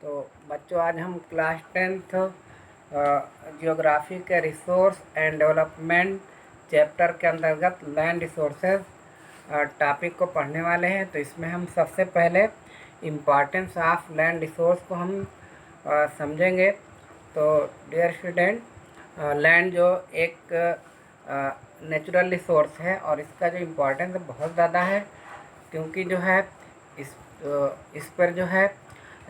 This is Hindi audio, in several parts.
तो बच्चों आज हम क्लास 10th जियोग्राफी के रिसोर्स एंड डेवलपमेंट चैप्टर के अंतर्गत लैंड रिसोर्सेज टॉपिक को पढ़ने वाले हैं। तो इसमें हम सबसे पहले इम्पॉर्टेंस ऑफ लैंड रिसोर्स को हम समझेंगे। तो डियर स्टूडेंट, लैंड जो एक नेचुरल रिसोर्स है और इसका जो इम्पोर्टेंस बहुत ज़्यादा है, क्योंकि जो है इस पर जो है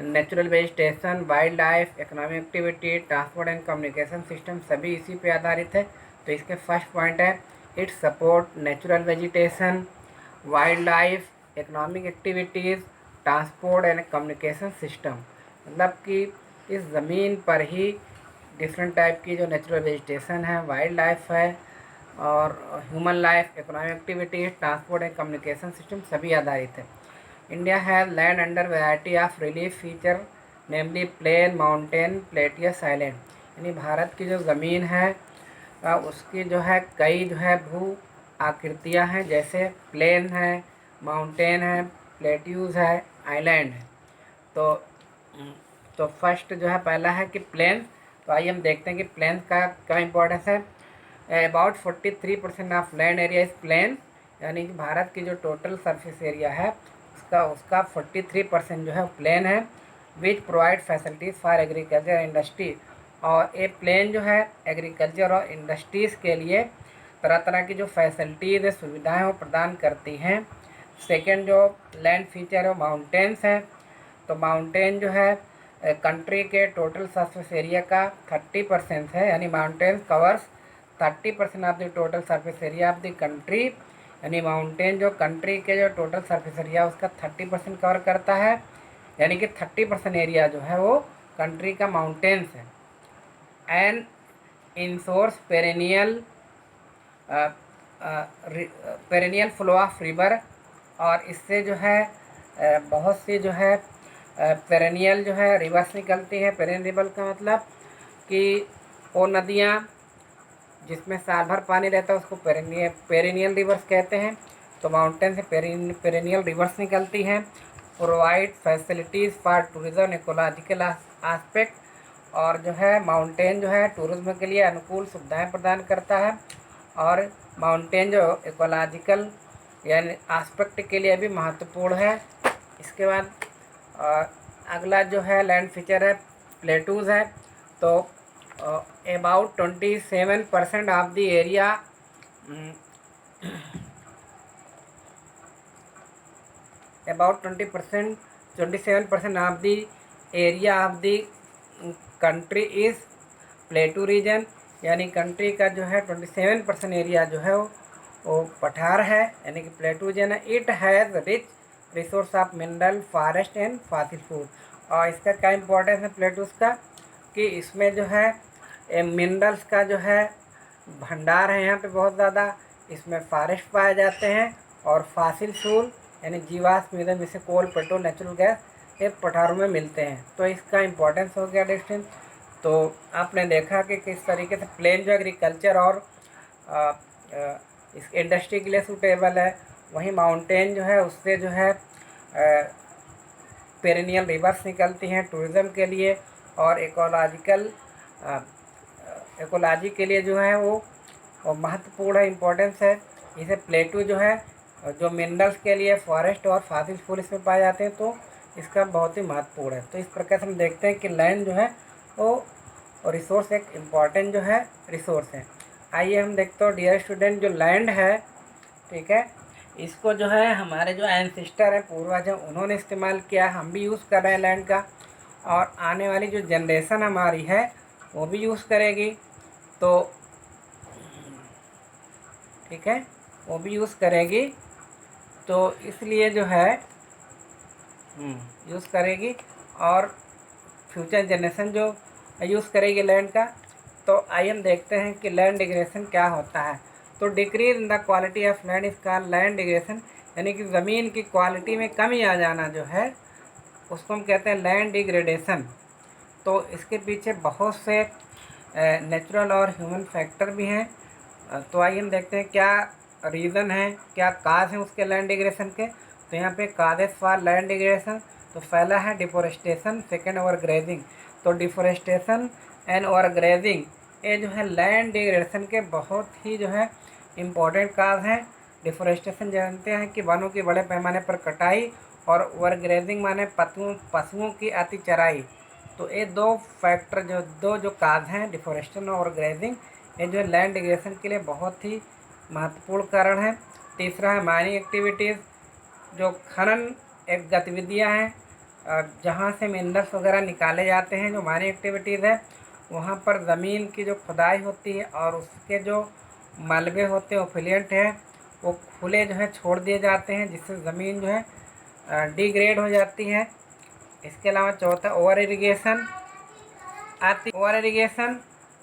natural vegetation, wild life, economic activity, transport and communication system सभी इसी पे आधारित है। तो इसके फर्स्ट पॉइंट है it support natural vegetation, wild life, economic activities, transport and communication system. मतलब कि इस ज़मीन पर ही डिफरेंट टाइप की जो नेचुरल वेजिटेशन है, वाइल्ड लाइफ है और human life, economic activities, transport and communication system सभी आधारित है। India has land under variety of relief feature namely plain, mountain, plateaus island. यानी भारत की जो ज़मीन है उसकी जो है कई जो है भू आकृतियाँ हैं, जैसे प्लेन है, माउंटेन है, प्लेट्यूज है, आइलैंड है। तो फर्स्ट जो है पहला है कि प्लेन। तो आइए हम देखते हैं कि प्लेन का क्या इंपॉर्टेंस है। About 43% of land area is plain, यानी कि भारत की जो टोटल सरफेस एरिया है उसका 43% जो है प्लेन है। Which provide facilities for agriculture industry, और ये प्लेन जो है एग्रीकल्चर और इंडस्ट्रीज़ के लिए तरह तरह की जो फैसिलिटीज़ है, सुविधाएं वो प्रदान करती हैं। सेकेंड जो लैंड फीचर है माउंटेन्स है। तो माउंटेन जो है कंट्री के टोटल सरफेस एरिया का 30% है, यानी mountain covers 30% of the total surface area of the country. यानी माउंटेन जो कंट्री के जो टोटल सरफेस एरिया उसका 30% कवर करता है, यानी कि 30% एरिया जो है वो कंट्री का माउंटेन्स है। And ensures perennial flow of river, और इससे जो है बहुत सी जो है पेरेनियल जो है रिवर्स निकलती है। पेरेनियल रिवर का मतलब कि वो नदियाँ जिसमें साल भर पानी रहता है उसको पेरेनियल रिवर्स कहते हैं। तो माउंटेन से पेरेनियल रिवर्स निकलती हैं। Provide facilities for tourism ecological aspect, और जो है माउंटेन जो है टूरिज्म के लिए अनुकूल सुविधाएं प्रदान करता है, और माउंटेन जो इकोलॉजिकल यानी आस्पेक्ट के लिए भी महत्वपूर्ण है। इसके बाद अगला जो है लैंड फीचर है प्लेटूज़ है। तो about 27% of the area about 27% of the area of the country is plateau region, यानी कंट्री का जो है 27% एरिया जो है वो पठार है, यानी कि प्लेटू रीजन है। It has rich resource of mineral, forest and fossil food. और इसका क्या इम्पोर्टेंस है प्लेटूज का, कि इसमें जो है मिनरल्स का जो है भंडार है यहाँ पे बहुत ज़्यादा। इसमें फॉरेस्ट पाए जाते हैं और फॉसिल फ्यूल यानी जीवाश्म ईंधन जैसे कोल, पेट्रोल, नेचुरल गैस ये पठारों में मिलते हैं। तो इसका इम्पोर्टेंस हो गया डिस्टेंस। तो आपने देखा कि किस तरीके से प्लेन जो एग्रीकल्चर और इस इंडस्ट्री के लिए सूटेबल है, वहीं माउंटेन जो है उससे जो है पेरेनियल रिवर्स निकलती हैं टूरिज़्म के लिए, और इकोलॉजी के लिए जो है वो महत्वपूर्ण है, इम्पोर्टेंस है। इसे प्लेटू जो है जो मिनरल्स के लिए फॉरेस्ट और फॉसिल फ्यूल इसमें पाए जाते हैं, तो इसका बहुत ही महत्वपूर्ण है। तो इस प्रकार से हम देखते हैं कि लैंड जो है वो रिसोर्स एक इम्पॉर्टेंट जो है रिसोर्स है। आइए हम देखते हो डियर स्टूडेंट, जो लैंड है, ठीक है, इसको जो है हमारे जो एंसेस्टर है, पूर्वज हैं, उन्होंने इस्तेमाल किया, हम भी यूज़ कर रहे हैं लैंड का, और आने वाली जो जनरेशन हमारी है वो भी यूज़ करेगी। तो ठीक है, वो भी यूज़ करेगी, तो इसलिए जो है यूज़ करेगी, और फ्यूचर जनरेशन जो यूज़ करेगी लैंड का। तो आइए हम देखते हैं कि लैंड डिग्रेडेशन क्या होता है। तो decrease in the quality of land is called land degradation, यानी कि ज़मीन की क्वालिटी में कमी आ जाना जो है उसको हम कहते हैं लैंड डिग्रेडेशन। तो इसके पीछे बहुत से नेचुरल और ह्यूमन फैक्टर भी हैं। तो आइए हम देखते हैं क्या रीज़न है, क्या काज है उसके लैंड डिग्रेडेशन के। तो यहाँ पे काजेस फॉर लैंड डिग्रेडेशन, तो पहला है डिफोरेस्टेशन, सेकेंड ओवरग्रेजिंग। तो डिफोरेस्टेशन एंड ओवरग्रेजिंग ये जो है लैंड डिग्रेडेशन के बहुत ही जो है इम्पोर्टेंट काज हैं। डिफोरेस्टेशन जानते हैं कि वनों की बड़े पैमाने पर कटाई, और ओवरग्रेजिंग माने पशुओं की अति चराई। तो ये दो फैक्टर जो काज हैं डिफोरेस्टेशन और ओवरग्रेजिंग, ये जो है लैंड डिग्रेडेशन के लिए बहुत ही महत्वपूर्ण कारण है। तीसरा है माइनिंग एक्टिविटीज़, जो खनन एक गतिविधियां हैं जहाँ से मिनरल्स वगैरह निकाले जाते हैं। जो माइनिंग एक्टिविटीज़ है वहाँ पर ज़मीन की जो खुदाई होती है और उसके जो मलबे होते हैं ओफिलियंट है वो खुले जो है छोड़ दिए जाते हैं, जिससे ज़मीन जो है डिग्रेड हो जाती है। इसके अलावा चौथा ओवर इरिगेशन,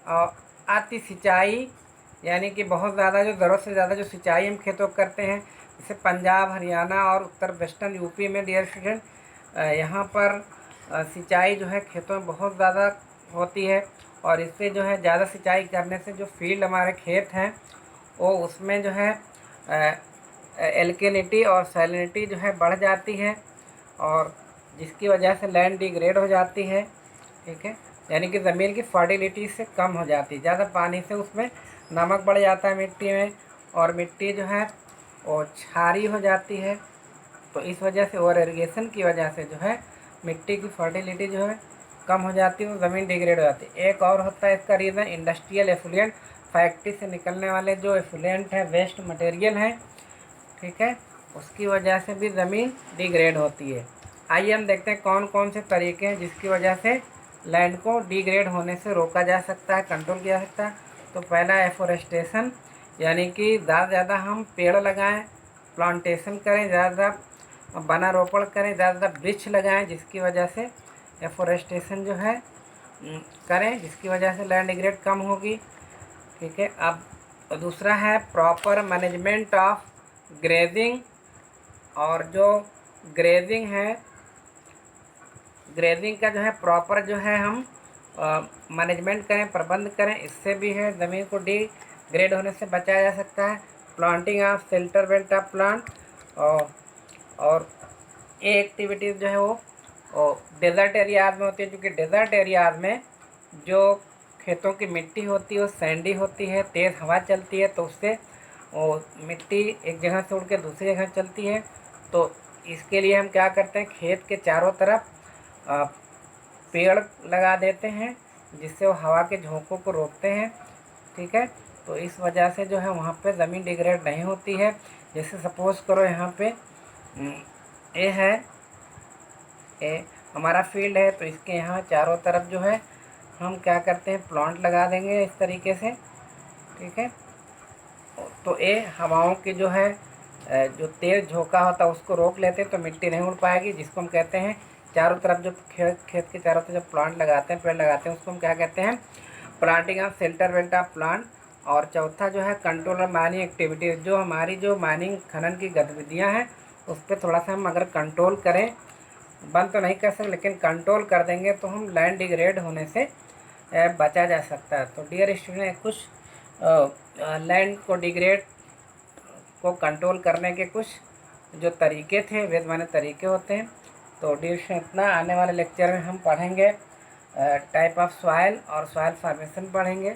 और अति सिंचाई, यानी कि बहुत ज़्यादा जो ज़रूरत से ज़्यादा जो सिंचाई हम खेतों को करते हैं, जैसे पंजाब, हरियाणा और उत्तर वेस्टर्न यूपी में डियर स्टूडेंट, यहाँ पर सिंचाई जो है खेतों में बहुत ज़्यादा होती है, और इससे जो है ज़्यादा सिंचाई करने से जो फील्ड हमारे खेत हैं वो उसमें जो है एल्केनिटी और सैलिनिटी जो है बढ़ जाती है, और जिसकी वजह से लैंड डिग्रेड हो जाती है। ठीक है, यानी कि ज़मीन की फर्टिलिटी से कम हो जाती है, ज़्यादा पानी से उसमें नमक बढ़ जाता है मिट्टी में, और मिट्टी जो है वो क्षारी हो जाती है। तो इस वजह से ओवर इरिगेशन की वजह से जो है मिट्टी की फर्टिलिटी जो है कम हो जाती है, वो ज़मीन डिग्रेड हो जाती है। एक और होता है इसका रीज़न इंडस्ट्रियल एफुलेंट, फैक्ट्री से निकलने वाले जो एफुलेंट है, वेस्ट मटेरियल है, ठीक है, उसकी वजह से भी ज़मीन डिग्रेड होती है। आइए हम देखते हैं कौन कौन से तरीके हैं जिसकी वजह से लैंड को डिग्रेड होने से रोका जा सकता है, कंट्रोल किया जा सकता है। तो पहला एफोरेस्टेशन, यानी कि ज़्यादा से ज़्यादा हम पेड़ लगाएं, प्लांटेशन करें, ज़्यादा वनारोपण करें, ज़्यादा वृक्ष लगाएं, जिसकी वजह से एफोरेस्टेशन जो है करें, जिसकी वजह से लैंड डिग्रेड कम होगी। ठीक है, अब दूसरा है प्रॉपर मैनेजमेंट ऑफ ग्रेजिंग, और जो ग्रेजिंग है, ग्रेजिंग का जो है प्रॉपर जो है हम मैनेजमेंट करें, प्रबंध करें, इससे भी है ज़मीन को डिग्रेड होने से बचाया जा सकता है। Planting of shelter belt of plant, और ये एक्टिविटीज़ जो है वो डेजर्ट एरियाज़ में होती है, क्योंकि डेजर्ट एरियाज़ में जो खेतों की मिट्टी होती है वो सैंडी होती है, तेज़ हवा चलती है, तो उससे वो मिट्टी एक जगह से उड़ के दूसरी जगह चलती है। तो इसके लिए हम क्या करते हैं, खेत के चारों तरफ पेड़ लगा देते हैं, जिससे वो हवा के झोंकों को रोकते हैं। ठीक है, तो इस वजह से जो है वहाँ पे ज़मीन डिग्रेड नहीं होती है। जैसे सपोज़ करो यहाँ पे ये है, ये हमारा फील्ड है, तो इसके यहाँ चारों तरफ जो है हम क्या करते हैं, प्लांट लगा देंगे इस तरीके से। ठीक है, तो ये हवाओं की जो है जो तेज़ झोंका होता है उसको रोक लेते हैं, तो मिट्टी नहीं उड़ पाएगी, जिसको हम कहते हैं चारों तरफ जो खेत के चारों तरफ जब प्लांट लगाते हैं, पेड़ लगाते हैं, उसको हम क्या कहते हैं, planting of shelter belt of plant. और चौथा जो है कंट्रोल ऑफ माइनिंग एक्टिविटीज़, जो हमारी जो माइनिंग खनन की गतिविधियाँ हैं उस पर थोड़ा सा हम अगर कंट्रोल करें, बंद तो नहीं कर सकते लेकिन कंट्रोल कर देंगे, तो हम लैंड डिग्रेड होने से बचा जा सकता है। तो डियर स्टूडेंट, कुछ लैंड को डिग्रेड को कंट्रोल करने के कुछ जो तरीके थे, वेद माने तरीके होते हैं। तो डियर स्टूडेंट, इतना आने वाले लेक्चर में हम पढ़ेंगे टाइप ऑफ सॉइल और सॉइल फॉर्मेशन पढ़ेंगे।